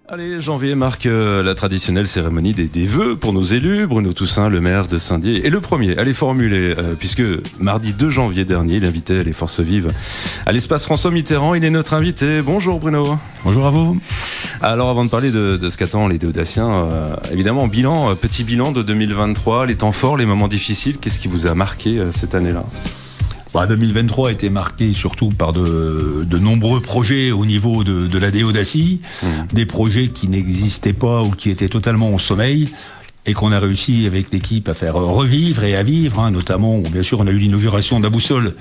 Allez, janvier marque la traditionnelle cérémonie des vœux pour nos élus. Bruno Toussaint, le maire de Saint-Dié, est le premier à les formuler, puisque mardi 2 janvier dernier, il invitait les forces vives à l'espace François Mitterrand. Il est notre invité. Bonjour Bruno. Bonjour à vous. Alors avant de parler de ce qu'attend les Déodaciens, évidemment, petit bilan de 2023, les temps forts, les moments difficiles, qu'est-ce qui vous a marqué cette année-là ? 2023 a été marqué surtout par de nombreux projets au niveau de la Déodacie, des projets qui n'existaient pas ou qui étaient totalement au sommeil et qu'on a réussi avec l'équipe à faire revivre et à vivre, notamment, bien sûr, on a eu l'inauguration de la boussole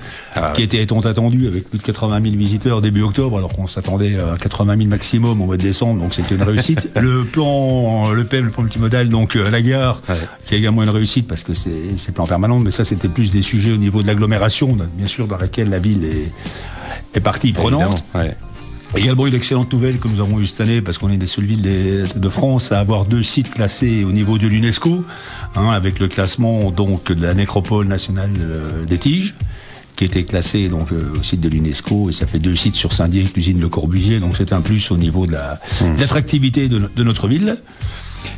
qui était tant attendue avec plus de 80 000 visiteurs début octobre, alors qu'on s'attendait à 80 000 maximum au mois de décembre, donc c'était une réussite. Le plan multimodal, donc la gare, qui est également une réussite parce que c'est plan permanent, mais ça c'était plus des sujets au niveau de l'agglomération, bien sûr, dans laquelle la ville est partie prenante. Également une excellente nouvelle que nous avons eue cette année, parce qu'on est des seules villes de France à avoir 2 sites classés au niveau de l'UNESCO, avec le classement donc de la nécropole nationale des Tiges, qui était classé donc au site de l'UNESCO, et ça fait 2 sites sur Saint-Dié, l'usine Le Corbusier, donc c'est un plus au niveau de l'attractivité de notre ville.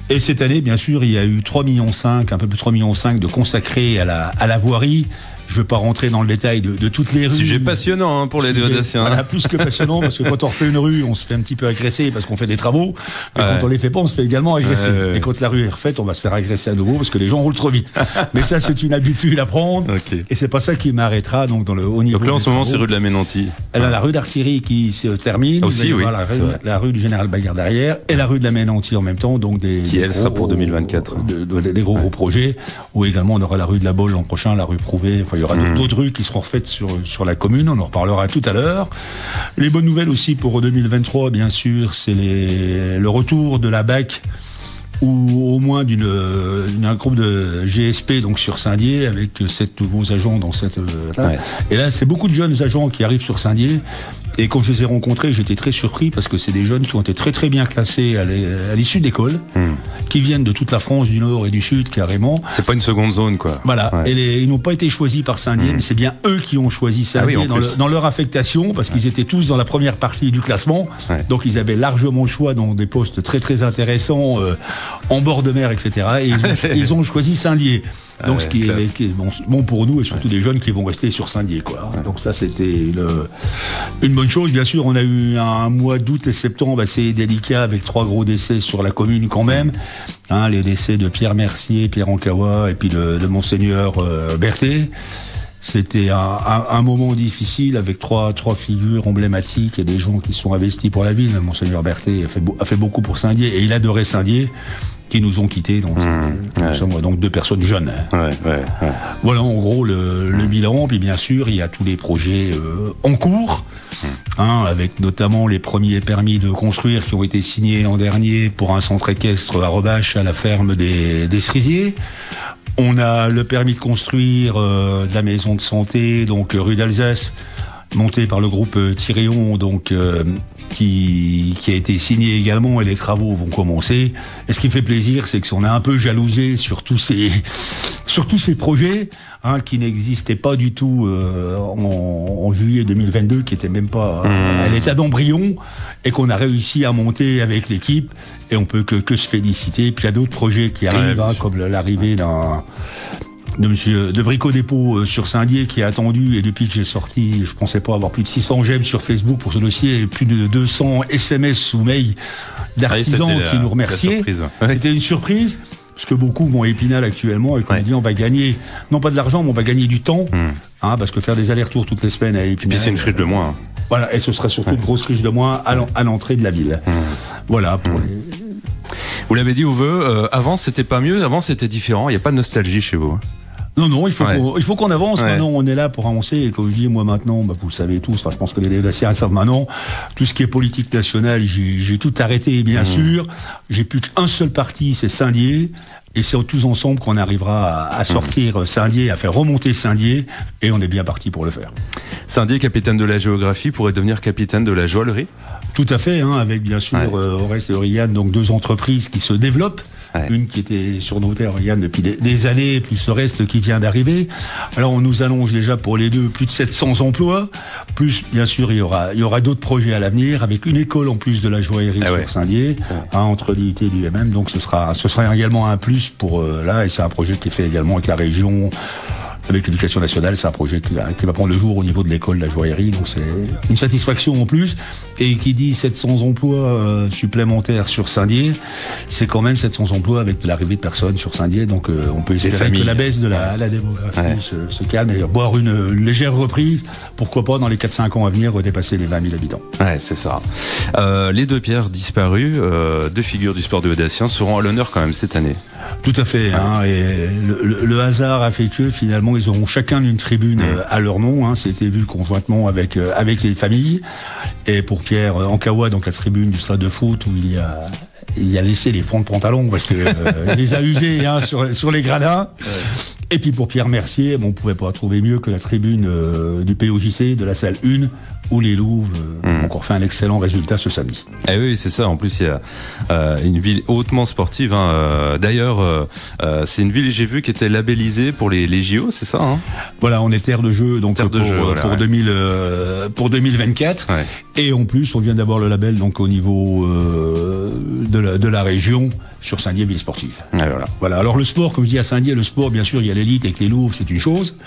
Et cette année, bien sûr, il y a eu 3,5 millions, un peu plus de 3,5 millions de consacrés à la voirie. Je ne veux pas rentrer dans le détail de toutes les rues. Sujet passionnant pour les Déodaciens. Voilà, plus que passionnant, parce que quand on refait une rue, on se fait un petit peu agresser parce qu'on fait des travaux. Et quand on les fait pas, on se fait également agresser. Et quand la rue est refaite, on va se faire agresser à nouveau parce que les gens roulent trop vite. Mais ça, c'est une habitude à prendre. Et c'est pas ça qui m'arrêtera donc au niveau. Donc là, en ce moment, c'est rue de la Ménantie. Elle a la rue d'Artillerie qui se termine. Aussi, oui. La rue du Général Bagarre derrière et la rue de la Ménantie en même temps. Donc elle sera pour 2024. Des gros projets. Ou également, on aura la rue de la Bolle l'an prochain, la rue Prouvé. Enfin, il y aura d'autres rues qui seront refaites sur la commune, on en reparlera tout à l'heure. Les bonnes nouvelles aussi pour 2023, bien sûr, c'est le retour de la BAC, ou au moins d'un groupe de GSP donc sur Saint-Dié, avec 7 nouveaux agents dans cette Et là, c'est beaucoup de jeunes agents qui arrivent sur Saint-Dié. Et quand je les ai rencontrés, j'étais très surpris parce que c'est des jeunes qui ont été très très bien classés à l'issue d'école, qui viennent de toute la France, du Nord et du Sud carrément. C'est pas une seconde zone, quoi. Voilà. Et ils n'ont pas été choisis par Saint-Dié, mais c'est bien eux qui ont choisi Saint-Dié dans leur affectation, parce qu'ils étaient tous dans la première partie du classement. Donc ils avaient largement le choix dans des postes très très intéressants, en bord de mer, etc. Et ils ont choisi Saint-Dié. Donc ce qui est bon pour nous, et surtout des jeunes qui vont rester sur Saint-Dié, quoi. Donc ça, c'était une bonne chose. Bien sûr, on a eu un mois d'août et septembre assez délicat avec 3 gros décès sur la commune quand même. Les décès de Pierre Mercier, Pierre Ancawa et puis de Monseigneur Berthet. C'était un moment difficile avec trois figures emblématiques et des gens qui sont investis pour la ville. Monseigneur Berthet a fait beaucoup pour Saint-Dié et il adorait Saint-Dié, qui nous ont quittés. Donc, nous sommes donc 2 personnes jeunes. Voilà en gros le bilan. Puis bien sûr, il y a tous les projets en cours, avec notamment les premiers permis de construire qui ont été signés l'an dernier pour un centre équestre à Rebâche, à la ferme des Cerisiers. On a le permis de construire de la maison de santé, donc rue d'Alsace, montée par le groupe Thirion, donc qui a été signé également, et les travaux vont commencer. Et ce qui fait plaisir, c'est qu'on a un peu jalousé sur tous ces projets qui n'existaient pas du tout en juillet 2022, qui était même pas à l'état d'embryon, et qu'on a réussi à monter avec l'équipe, et on peut que se féliciter. Puis il y a d'autres projets qui arrivent, comme l'arrivée de Brico Dépôt sur Saint-Dié, qui est attendu, et depuis que j'ai sorti, je pensais pas avoir plus de 600 j'aime sur Facebook pour ce dossier, et plus de 200 SMS ou mails d'artisans qui nous remerciaient. C'était une surprise, parce que beaucoup vont à Épinal actuellement, et qu'on dit on va gagner, non pas de l'argent, mais on va gagner du temps, parce que faire des allers-retours toutes les semaines à Épinal. Et puis c'est une friche de moins. Voilà, et ce sera surtout une grosse friche de moins à l'entrée de la ville. Voilà, pour Vous l'avez dit au vœu, avant c'était pas mieux, avant c'était différent, il n'y a pas de nostalgie chez vous. Non, il faut qu'on avance. Maintenant, on est là pour avancer. Et comme je dis, moi maintenant, vous le savez tous, je pense que les Déodaciens savent maintenant, tout ce qui est politique nationale, j'ai tout arrêté, bien sûr. J'ai plus qu'un seul parti, c'est Saint-Dié. Et c'est tous ensemble qu'on arrivera à sortir Saint-Dié, à faire remonter Saint-Dié, et on est bien parti pour le faire. Saint-Dié, capitaine de la géographie, pourrait devenir capitaine de la joaillerie ? Tout à fait, avec bien sûr Oreste et Oriane, donc 2 entreprises qui se développent une qui était sur nos terres, Yann, depuis des années, plus le reste qui vient d'arriver. Alors on nous annonce déjà pour les deux plus de 700 emplois, plus bien sûr il y aura d'autres projets à l'avenir, avec une école en plus de la joaillerie sur Saint-Dié, entre l'IUT et l'UMM, donc ce sera également un plus pour là, et c'est un projet qui est fait également avec la région, avec l'éducation nationale. C'est un projet qui va prendre le jour au niveau de l'école de la joaillerie, donc c'est une satisfaction en plus. Et qui dit 700 emplois supplémentaires sur Saint-Dié, c'est quand même 700 emplois avec l'arrivée de personnes sur Saint-Dié, donc on peut espérer que la baisse de la démographie se calme et boire une légère reprise, pourquoi pas dans les 4-5 ans à venir dépasser les 20 000 habitants. Ouais, c'est ça. Les deux pierres disparues, deux figures du sport de Audassien seront à l'honneur quand même cette année. Tout à fait, et le hasard a fait que finalement ils auront chacun une tribune à leur nom, c'était vu conjointement avec les familles. Et pour Pierre Ankawa, donc la tribune du stade de foot où il a laissé les ponts de pantalon parce que il les a usés sur les gradins. Et puis pour Pierre Mercier, on pouvait pas trouver mieux que la tribune du POJC de la salle 1 où les Louves ont encore fait un excellent résultat ce samedi. Eh oui, c'est ça. En plus, il y a une ville hautement sportive. D'ailleurs, c'est une ville, j'ai vu, qui était labellisée pour les JO, c'est ça Voilà, on est terre de jeu, donc pour 2024. Ouais. Et en plus, on vient d'avoir le label donc au niveau de la région sur Saint-Dié ville sportive. Ouais, voilà. Alors le sport, comme je dis à Saint-Dié, le sport, bien sûr, il y a l'élite avec les Louves, c'est une chose.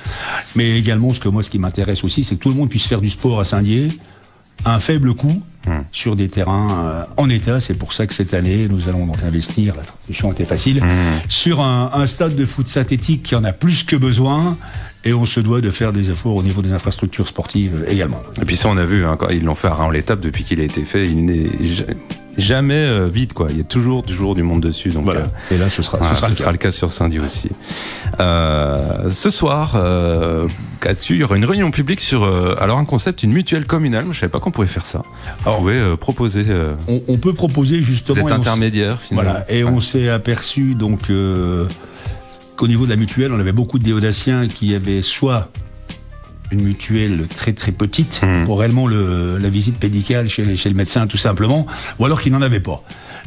Mais également, ce qui m'intéresse aussi, c'est que tout le monde puisse faire du sport à Saint-Dié à un faible coût sur des terrains en état. C'est pour ça que cette année, nous allons donc investir, la transition était facile, sur un stade de foot synthétique qui en a plus que besoin. Et on se doit de faire des efforts au niveau des infrastructures sportives également. Et puis ça, on a vu, quand ils l'ont fait à Reims-l'étape depuis qu'il a été fait, il n'est jamais vide, quoi. Il y a toujours du monde dessus. Donc, voilà. Et là, ce sera le cas sur Saint-Dié aussi. Ce soir, il y aura une réunion publique sur un concept, une mutuelle communale. Je savais pas qu'on pouvait faire ça. On pouvait proposer. On peut proposer justement. Vous êtes intermédiaire, finalement. Voilà. Et on s'est aperçu donc qu'au niveau de la mutuelle, on avait beaucoup de déodaciens qui avaient soit une mutuelle très très petite pour réellement la visite médicale chez le médecin tout simplement, ou alors qui n'en avaient pas.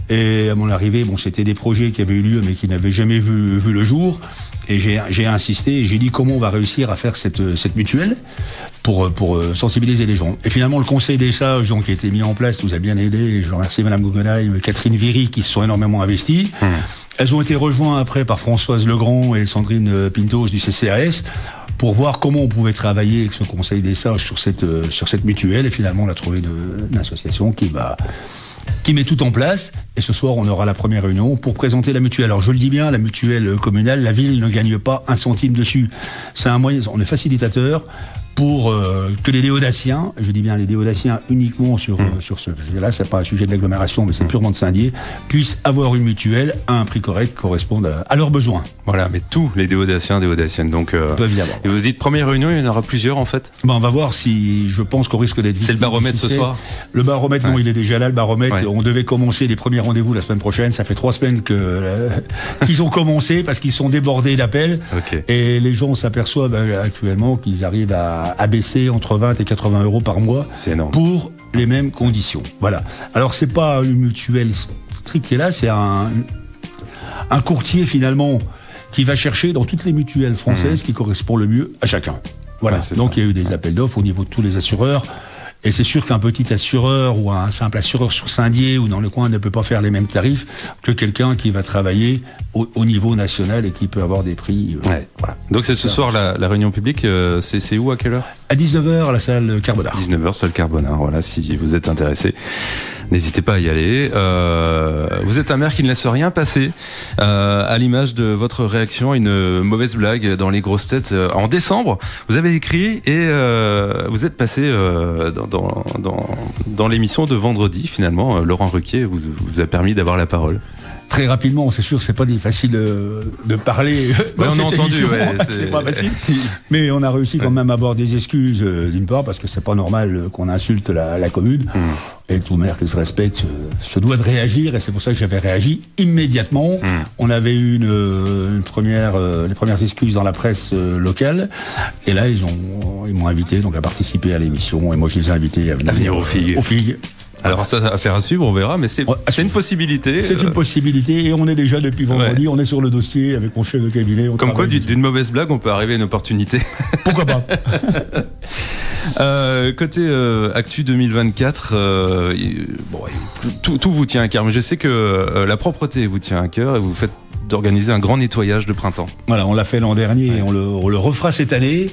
Et à mon arrivée, c'était des projets qui avaient eu lieu mais qui n'avaient jamais vu le jour. Et j'ai insisté et j'ai dit comment on va réussir à faire cette mutuelle pour sensibiliser les gens. Et finalement, le conseil des sages qui a été mis en place nous a bien aidé. Et je remercie Madame Guggenheim, Catherine Viry qui se sont énormément investies. Elles ont été rejointes après par Françoise Legrand et Sandrine Pintos du CCAS pour voir comment on pouvait travailler avec ce conseil des sages sur cette mutuelle. Et finalement, on a trouvé une association qui met tout en place. Et ce soir, on aura la première réunion pour présenter la mutuelle. Alors, je le dis bien, la mutuelle communale, la ville ne gagne pas un centime dessus. C'est un moyen, on est facilitateur pour que les déodaciens, je dis bien les déodaciens uniquement sur ce sujet-là, c'est pas un sujet de l'agglomération, mais c'est purement de Saint-Dié, puissent avoir une mutuelle à un prix correct qui corresponde à leurs besoins. Voilà, mais tous les déodaciens, déodaciennes. Donc, et vous dites première réunion, il y en aura plusieurs en fait. On va voir si, je pense qu'on risque d'être vite. C'est le baromètre ce soir. Le baromètre, non, il est déjà là. Le baromètre, on devait commencer les premiers rendez-vous la semaine prochaine. Ça fait 3 semaines qu'ils ont commencé parce qu'ils sont débordés d'appels. Et les gens s'aperçoivent actuellement qu'ils arrivent à baisser entre 20 et 80 euros par mois pour les mêmes conditions. Voilà. Alors c'est pas une mutuelle stricte qui est là, c'est un courtier finalement qui va chercher dans toutes les mutuelles françaises qui correspond le mieux à chacun. Voilà. Donc il y a eu des appels d'offres au niveau de tous les assureurs. Et c'est sûr qu'un petit assureur ou un simple assureur sur Saint-Dié ou dans le coin ne peut pas faire les mêmes tarifs que quelqu'un qui va travailler au niveau national et qui peut avoir des prix. Voilà. Donc c'est ce soir la réunion publique, c'est où, à quelle heure ? À 19h à la salle Carbonard. 19h, salle Carbonard, voilà, si vous êtes intéressé. N'hésitez pas à y aller. Vous êtes un maire qui ne laisse rien passer, à l'image de votre réaction à une mauvaise blague dans les grosses têtes. En décembre, vous avez écrit et vous êtes passé dans l'émission de vendredi, finalement. Laurent Ruquier vous a permis d'avoir la parole. Très rapidement, c'est sûr, c'est pas facile de parler. On a entendu, c'est pas facile. Mais on a réussi quand même à avoir des excuses, d'une part, parce que c'est pas normal qu'on insulte la commune. Et tout maire qui se respecte se doit de réagir, et c'est pour ça que j'avais réagi immédiatement. On avait eu les premières excuses dans la presse locale, et là ils m'ont invité donc à participer à l'émission, et moi je les ai invités à venir aux Figues. Alors ça, affaire à suivre, on verra, mais c'est une possibilité. C'est une possibilité, et on est déjà depuis vendredi, on est sur le dossier avec mon chef de cabinet. Comme quoi, d'une mauvaise blague, on peut arriver à une opportunité. Pourquoi pas. Côté Actu 2024, tout vous tient à cœur, mais je sais que la propreté vous tient à cœur et vous faites d'organiser un grand nettoyage de printemps. Voilà, on l'a fait l'an dernier, et on le refera cette année.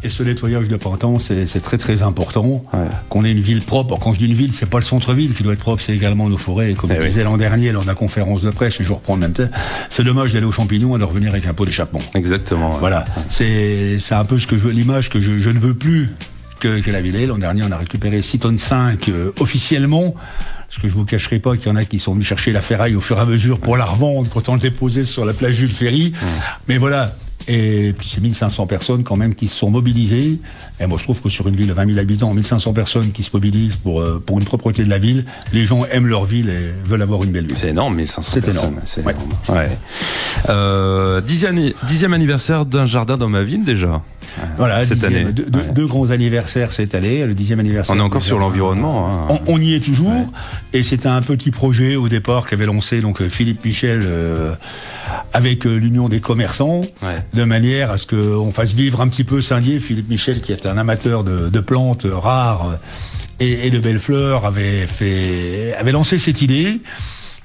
Et ce nettoyage de printemps, c'est très très important, qu'on ait une ville propre. Alors, quand je dis une ville, c'est pas le centre-ville qui doit être propre, c'est également nos forêts. Et comme je disais l'an dernier lors de la conférence de presse, et je reprends en même temps, c'est dommage d'aller aux champignons et de revenir avec un pot d'échappement. Exactement. Voilà, c'est un peu ce que je veux, l'image que je ne veux plus que la ville ait. L'an dernier, on a récupéré 6 tonnes 5 officiellement. Parce que je vous cacherai pas qu'il y en a qui sont venus chercher la ferraille au fur et à mesure pour la revendre quand on le déposait sur la plage Jules Ferry. Mais voilà. Et puis c'est 1500 personnes quand même qui se sont mobilisées. Et moi je trouve que sur une ville de 20 000 habitants, 1500 personnes qui se mobilisent pour une propreté de la ville, les gens aiment leur ville et veulent avoir une belle ville. C'est énorme, 1500 personnes. C'est énorme. Ouais. 10e anniversaire d'un jardin dans ma ville déjà. Voilà, cette année. Deux grands anniversaires cette année, le 10e anniversaire. On est encore sur l'environnement. On y est toujours. Et c'était un petit projet au départ qu'avait lancé donc Philippe Michel avec l'Union des commerçants, de manière à ce qu'on fasse vivre un petit peu Saint-Dié. Philippe Michel, qui est un amateur de plantes rares et de belles fleurs, avait lancé cette idée,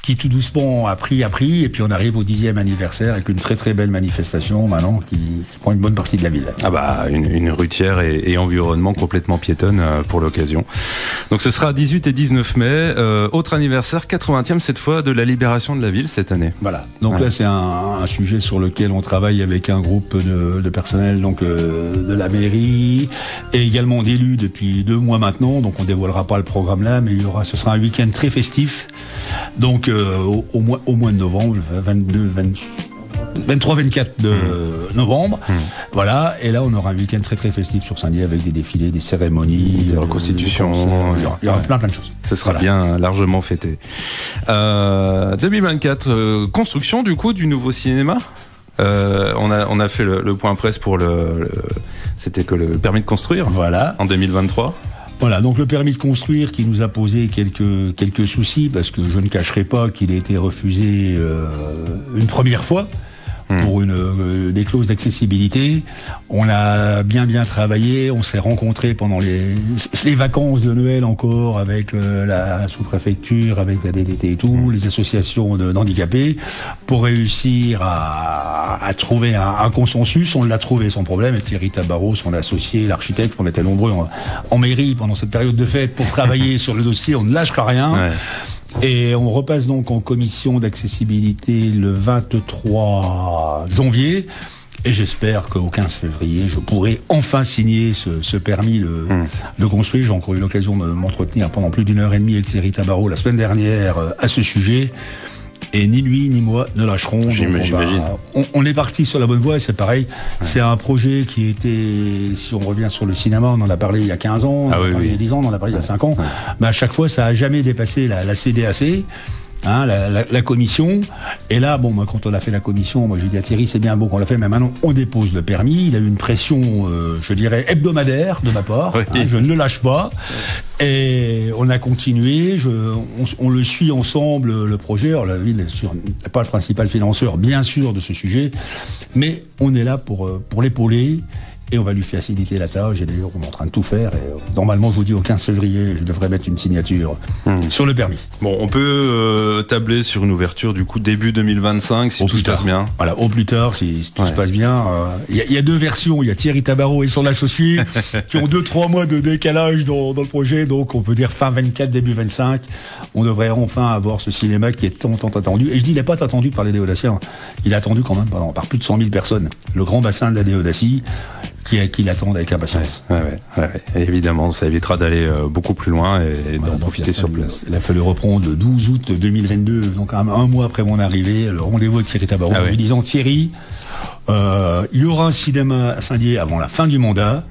qui tout doucement a pris, et puis on arrive au 10e anniversaire avec une très très belle manifestation maintenant qui prend une bonne partie de la ville. Ah bah une rutière et environnement complètement piétonne pour l'occasion. Donc ce sera 18 et 19 mai, autre anniversaire, 80e cette fois de la libération de la ville cette année. Voilà, donc là c'est un sujet sur lequel on travaille avec un groupe de personnel donc de la mairie et également d'élus depuis 2 mois maintenant, donc on dévoilera pas le programme là, mais ce sera un week-end très festif. Donc au mois de novembre, 23-24 de novembre, voilà, et là on aura un week-end très très festif sur Saint-Dié avec des défilés, des cérémonies, des reconstitutions, il y aura plein de choses. Ce sera bien largement fêté. 2024, construction du coup du nouveau cinéma. On a fait le point presse pour c'était que le permis de construire. Voilà. En 2023. Voilà, donc le permis de construire qui nous a posé quelques soucis, parce que je ne cacherai pas qu'il a été refusé une première fois pour des clauses d'accessibilité. On a bien travaillé, on s'est rencontrés pendant les vacances de Noël encore avec la sous-préfecture, avec la DDT et tout, les associations d'handicapés, pour réussir à trouver un consensus. On l'a trouvé sans problème, et Thierry Tabarot, son associé, l'architecte, on était nombreux en mairie pendant cette période de fête pour travailler sur le dossier, on ne lâchera rien. Ouais. Et on repasse donc en commission d'accessibilité le 23 janvier. Et j'espère qu'au 15 février, je pourrai enfin signer ce permis de construire. J'ai encore eu l'occasion de m'entretenir pendant plus d'1 heure et demie avec Thierry Tabarot la semaine dernière à ce sujet. Et ni lui ni moi ne lâcherons. J'imagine. On est parti sur la bonne voie, et c'est pareil. C'est un projet qui était, si on revient sur le cinéma, on en a parlé il y a 15 ans, on en a parlé il y a 10 ans, on en a parlé il y a 5 ans. Mais à chaque fois, ça a jamais dépassé la CDAC. La commission. Et là, quand on a fait la commission, moi j'ai dit à Thierry, c'est bien beau qu'on l'a fait, mais maintenant on dépose le permis. Il a eu une pression, je dirais, hebdomadaire de ma part. Je ne le lâche pas. Et on a continué. On le suit ensemble, le projet. Alors la ville n'est pas le principal financeur, bien sûr, de ce sujet, mais on est là pour l'épauler. Et on va lui faciliter la tâche. Et d'ailleurs, on est en train de tout faire. Et normalement, je vous dis, au 15 février, je devrais mettre une signature sur le permis. Bon, on peut tabler sur une ouverture du coup début 2025 si tout se passe bien. Voilà, au plus tard, si tout se passe bien. Il y a 2 versions. Il y a Thierry Tabarot et son associé qui ont 2-3 mois de décalage dans le projet. Donc, on peut dire fin 24, début 25. On devrait enfin avoir ce cinéma qui est tant attendu. Et je dis, il n'est pas attendu par les Déodaciens. Il est attendu quand même par plus de 100 000 personnes. Le grand bassin de la Déodacie qui l'attendent avec impatience. Ouais. Évidemment, ça évitera d'aller beaucoup plus loin et d'en profiter sur place. Il a fallu reprendre le 12 août 2022, donc un mois après mon arrivée, le rendez-vous avec Thierry Tabarot, en lui disant, Thierry, il y aura un cinéma à Saint-Dié avant la fin du mandat.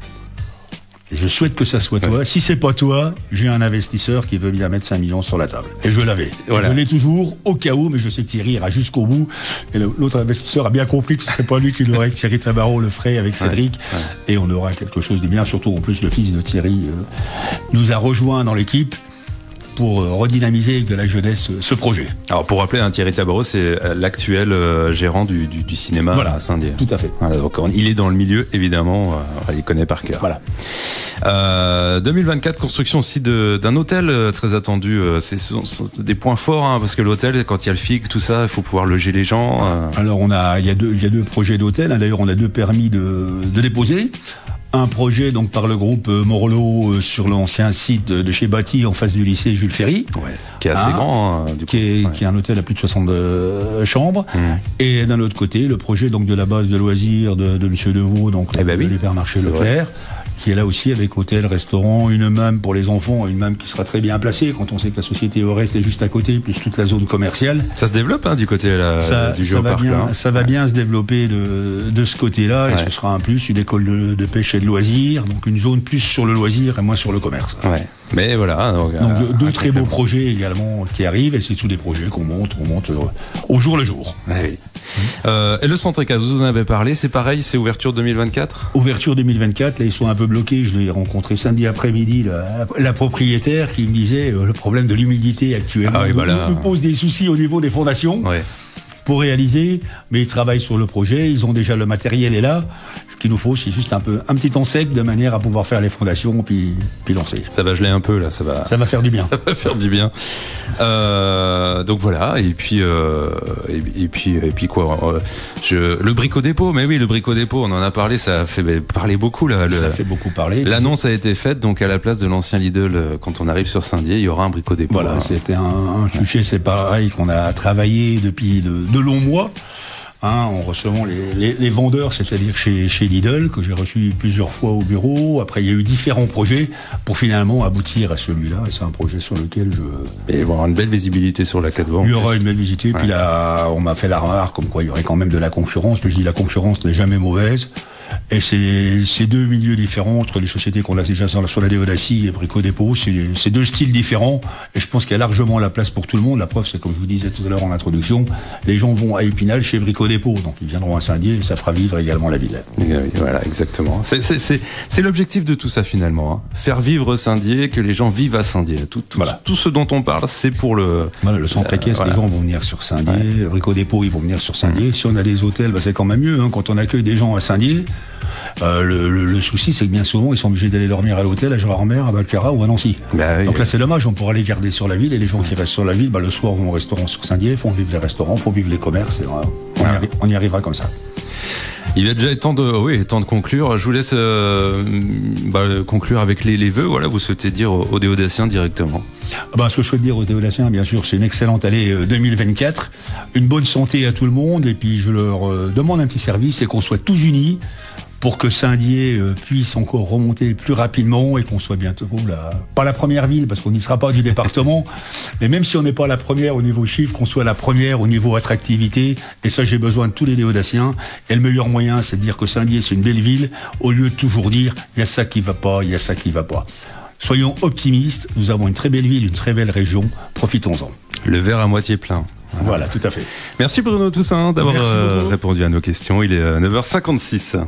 Je souhaite que ça soit toi. Si c'est pas toi, j'ai un investisseur qui veut bien mettre 5 millions sur la table. Et je l'avais. Voilà. Je l'ai toujours, au cas où, mais je sais que Thierry ira jusqu'au bout. Et l'autre investisseur a bien compris que ce serait pas lui qui l'aurait, que Thierry Tabarot le ferait avec Cédric. Et on aura quelque chose de bien. Surtout, en plus, le fils de Thierry nous a rejoint dans l'équipe. pour redynamiser avec de la jeunesse ce projet. Alors pour rappeler, Thierry Tabarot, c'est l'actuel gérant du cinéma à Saint-Dié. Tout à fait. Voilà, donc il est dans le milieu, évidemment, il connaît par cœur. Voilà. 2024, construction aussi d'un hôtel très attendu. C'est des points forts, parce que l'hôtel, quand il y a le FIC, tout ça, il faut pouvoir loger les gens. Alors il y a deux projets d'hôtel. D'ailleurs, on a 2 permis de déposer. Un projet donc par le groupe Morlot sur l'ancien site de chez Bâti en face du lycée Jules Ferry, qui est assez grand, qui est un hôtel à plus de 60 chambres. Et d'un autre côté, le projet donc de la base de loisirs de Monsieur Deveau, donc l'hypermarché Leclerc, qui est là aussi avec hôtel, restaurant, une MAM pour les enfants, une MAM qui sera très bien placée quand on sait que la société Orest est juste à côté, plus toute la zone commerciale. Ça se développe du côté du géoparc. Ça va bien se développer de ce côté-là, et ce sera un plus, une école de pêche et de loisirs, donc une zone plus sur le loisir et moins sur le commerce. Ouais. Mais voilà. Donc 2 très beaux projets également qui arrivent, et c'est tous des projets qu'on monte au jour le jour. Oui. Et le centre ECAD, vous en avez parlé, c'est pareil, c'est ouverture 2024 ? Ouverture 2024, là ils sont un peu bloqués. Je l'ai rencontré samedi après-midi, la propriétaire qui me disait le problème de l'humidité actuellement nous pose des soucis au niveau des fondations. Pour réaliser, mais ils travaillent sur le projet, ils ont déjà le matériel est là. Ce qu'il nous faut, c'est juste un petit temps sec de manière à pouvoir faire les fondations puis lancer. Ça va geler un peu là, ça va faire du bien. Ça va faire du bien. Donc voilà, et puis quoi le brico-dépôt, mais oui, le brico-dépôt, on en a parlé, ça a fait parler beaucoup là. Ça fait beaucoup parler. L'annonce a été faite, donc à la place de l'ancien Lidl, quand on arrive sur Saint-Dié, il y aura un brico-dépôt. Voilà, c'était un sujet, c'est pareil, qu'on a travaillé depuis de longs mois, en recevant les vendeurs, c'est-à-dire chez Lidl, que j'ai reçu plusieurs fois au bureau. Après, il y a eu différents projets pour finalement aboutir à celui-là, et c'est un projet sur lequel Et il va y avoir une belle visibilité sur la 4 ventes. Il y aura une belle visibilité, puis là, on m'a fait la remarque comme quoi il y aurait quand même de la concurrence, mais je dis la concurrence n'est jamais mauvaise. Et c'est 2 milieux différents entre les sociétés qu'on a déjà sur la Déodacie et Brico Dépôt. C'est 2 styles différents, et je pense qu'il y a largement la place pour tout le monde. La preuve, c'est comme je vous disais tout à l'heure en introduction, les gens vont à Épinal chez Brico Dépôt, donc ils viendront à Saint-Dié et ça fera vivre également la ville. Voilà, exactement. C'est l'objectif de tout ça finalement, faire vivre Saint-Dié, que les gens vivent à Saint-Dié. Tout ce dont on parle, c'est pour le centre équestre. Les gens vont venir sur Saint-Dié, Brico Dépôt, ils vont venir sur Saint-Dié. Si on a des hôtels, c'est quand même mieux, quand on accueille des gens à Saint-Dié. Le souci, c'est que bien souvent, ils sont obligés d'aller dormir à l'hôtel, à Gérardmer, à Valcara ou à Nancy. Donc là, c'est dommage, on pourra les garder sur la ville, et les gens qui restent sur la ville, le soir, vont au restaurant sur Saint-Dié, font vivre les restaurants, font vivre les commerces, et on y arrivera comme ça. Il va déjà temps de conclure. Je vous laisse conclure avec les vœux. Voilà, vous souhaitez dire aux Déodaciens directement. Ce que je souhaite dire aux Déodaciens, bien sûr, c'est une excellente année 2024, une bonne santé à tout le monde, et puis je leur demande un petit service, c'est qu'on soit tous unis pour que Saint-Dié puisse encore remonter plus rapidement, et qu'on soit bientôt pas la première ville, parce qu'on n'y sera pas du département, mais même si on n'est pas la première au niveau chiffre, qu'on soit la première au niveau attractivité. Et ça, j'ai besoin de tous les Déodaciens. Et le meilleur moyen, c'est de dire que Saint-Dié, c'est une belle ville, au lieu de toujours dire il y a ça qui va pas, il y a ça qui va pas. Soyons optimistes, nous avons une très belle ville, une très belle région, profitons-en. Le verre à moitié plein. Voilà, tout à fait. Merci Bruno Toussaint d'avoir répondu à nos questions. Il est 9h56.